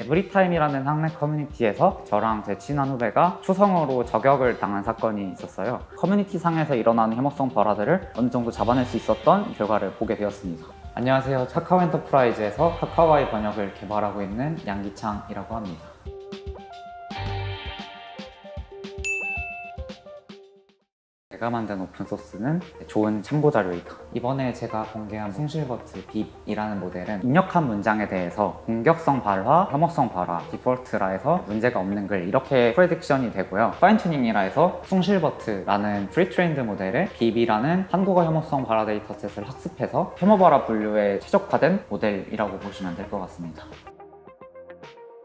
에브리타임이라는 학내 커뮤니티에서 저랑 제 친한 후배가 추성으로 저격을 당한 사건이 있었어요. 커뮤니티 상에서 일어나는 혐오성 발화들을 어느 정도 잡아낼 수 있었던 결과를 보게 되었습니다. 안녕하세요. 카카오 엔터프라이즈에서 카카오아이 번역을 개발하고 있는 양기창이라고 합니다. 제가 만든 오픈소스는 좋은 참고자료이다. 이번에 제가 공개한 송실버트 빕이라는 모델은 입력한 문장에 대해서 공격성 발화, 혐오성 발화, 디폴트라 해서 문제가 없는 글 이렇게 프레딕션이 되고요. 파인튜닝이라 해서 송실버트라는 프리트레인드 모델에 빕이라는 한국어 혐오성 발화 데이터셋을 학습해서 혐오 발화 분류에 최적화된 모델이라고 보시면 될 것 같습니다.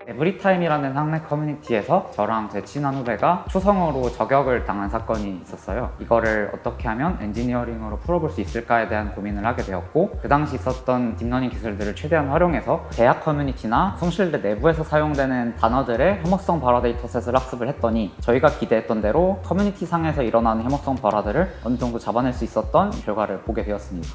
에브리타임이라는 학내 커뮤니티에서 저랑 제 친한 후배가 추성으로 저격을 당한 사건이 있었어요. 이거를 어떻게 하면 엔지니어링으로 풀어볼 수 있을까에 대한 고민을 하게 되었고, 그 당시 있었던 딥러닝 기술들을 최대한 활용해서 대학 커뮤니티나 숭실대 내부에서 사용되는 단어들의 혐오성 발화 데이터셋을 학습을 했더니 저희가 기대했던 대로 커뮤니티 상에서 일어나는 혐오성 발화들을 어느 정도 잡아낼 수 있었던 결과를 보게 되었습니다.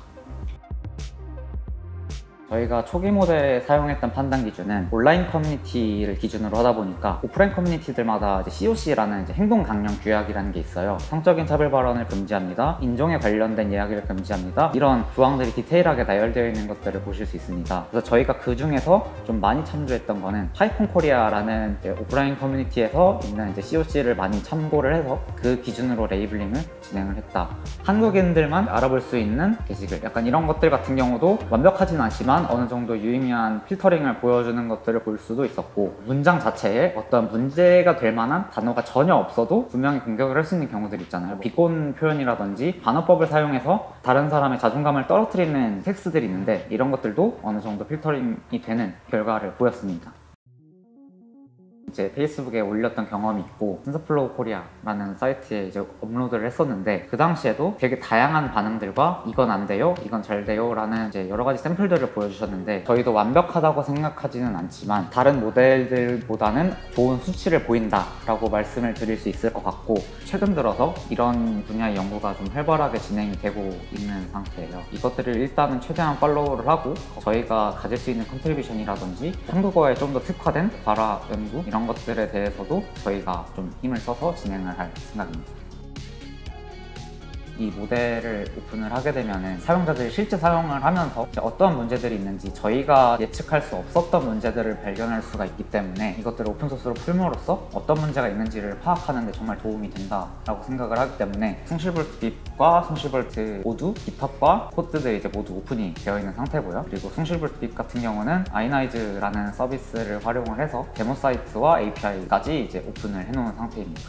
저희가 초기 모델에 사용했던 판단 기준은 온라인 커뮤니티를 기준으로 하다 보니까 오프라인 커뮤니티들마다 COC라는 행동 강령 규약이라는 게 있어요. 성적인 차별 발언을 금지합니다. 인종에 관련된 이야기를 금지합니다. 이런 조항들이 디테일하게 나열되어 있는 것들을 보실 수 있습니다. 그래서 저희가 그 중에서 좀 많이 참조했던 거는 파이콘 코리아라는 오프라인 커뮤니티에서 있는 COC를 많이 참고를 해서 그 기준으로 레이블링을 진행을 했다. 한국인들만 알아볼 수 있는 게시글, 약간 이런 것들 같은 경우도 완벽하진 않지만 어느 정도 유의미한 필터링을 보여주는 것들을 볼 수도 있었고, 문장 자체에 어떤 문제가 될 만한 단어가 전혀 없어도 분명히 공격을 할 수 있는 경우들 있잖아요. 비꼰 표현이라든지 반어법을 사용해서 다른 사람의 자존감을 떨어뜨리는 텍스트들이 있는데 이런 것들도 어느 정도 필터링이 되는 결과를 보였습니다. 이제 페이스북에 올렸던 경험이 있고 텐서플로우 코리아라는 사이트에 이제 업로드를 했었는데, 그 당시에도 되게 다양한 반응들과 이건 안 돼요, 이건 잘 돼요 라는 이제 여러 가지 샘플들을 보여주셨는데, 저희도 완벽하다고 생각하지는 않지만 다른 모델들보다는 좋은 수치를 보인다 라고 말씀을 드릴 수 있을 것 같고, 최근 들어서 이런 분야의 연구가 좀 활발하게 진행이 되고 있는 상태예요. 이것들을 일단은 최대한 팔로우를 하고 저희가 가질 수 있는 컨트리뷰션이라든지 한국어에 좀 더 특화된 발화 연구 이런 것들에 대해서도 저희가 좀 힘을 써서 진행을 할 생각입니다. 이 모델을 오픈을 하게 되면 사용자들이 실제 사용을 하면서 어떠한 문제들이 있는지 저희가 예측할 수 없었던 문제들을 발견할 수가 있기 때문에 이것들을 오픈소스로 풀므로써 어떤 문제가 있는지를 파악하는 데 정말 도움이 된다라고 생각을 하기 때문에 숭실버트 빕과 숭실버트 모두 깃허브과 코드들이 이제 모두 오픈이 되어 있는 상태고요. 그리고 숭실버트 빕 같은 경우는 아이나이즈라는 서비스를 활용을 해서 데모 사이트와 API까지 이제 오픈을 해놓은 상태입니다.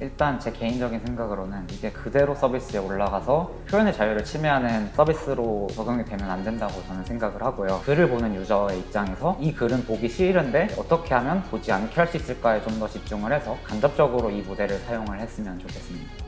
일단 제 개인적인 생각으로는 이게 그대로 서비스에 올라가서 표현의 자유를 침해하는 서비스로 적용이 되면 안 된다고 저는 생각을 하고요. 글을 보는 유저의 입장에서 이 글은 보기 싫은데 어떻게 하면 보지 않게 할 수 있을까에 좀 더 집중을 해서 간접적으로 이 모델을 사용을 했으면 좋겠습니다.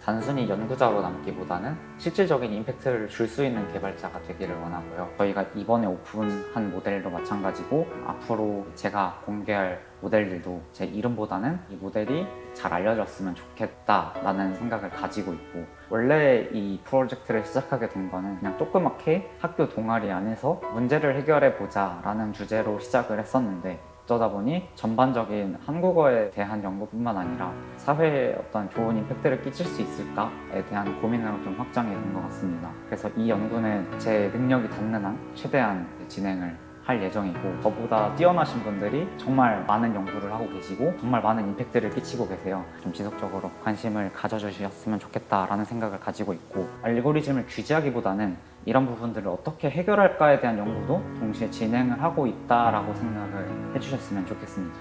단순히 연구자로 남기보다는 실질적인 임팩트를 줄 수 있는 개발자가 되기를 원하고요. 저희가 이번에 오픈한 모델도 마찬가지고 앞으로 제가 공개할 모델들도 제 이름보다는 이 모델이 잘 알려졌으면 좋겠다라는 생각을 가지고 있고, 원래 이 프로젝트를 시작하게 된 거는 그냥 조그맣게 학교 동아리 안에서 문제를 해결해 보자 라는 주제로 시작을 했었는데, 어쩌다 보니 전반적인 한국어에 대한 연구뿐만 아니라 사회에 어떤 좋은 임팩트를 끼칠 수 있을까에 대한 고민으로 좀 확장이 된 것 같습니다. 그래서 이 연구는 제 능력이 닿는 한 최대한 진행을 할 예정이고, 저보다 뛰어나신 분들이 정말 많은 연구를 하고 계시고 정말 많은 임팩트를 끼치고 계세요. 좀 지속적으로 관심을 가져주셨으면 좋겠다라는 생각을 가지고 있고, 알고리즘을 규제하기보다는 이런 부분들을 어떻게 해결할까에 대한 연구도 동시에 진행을 하고 있다라고 생각을 해주셨으면 좋겠습니다.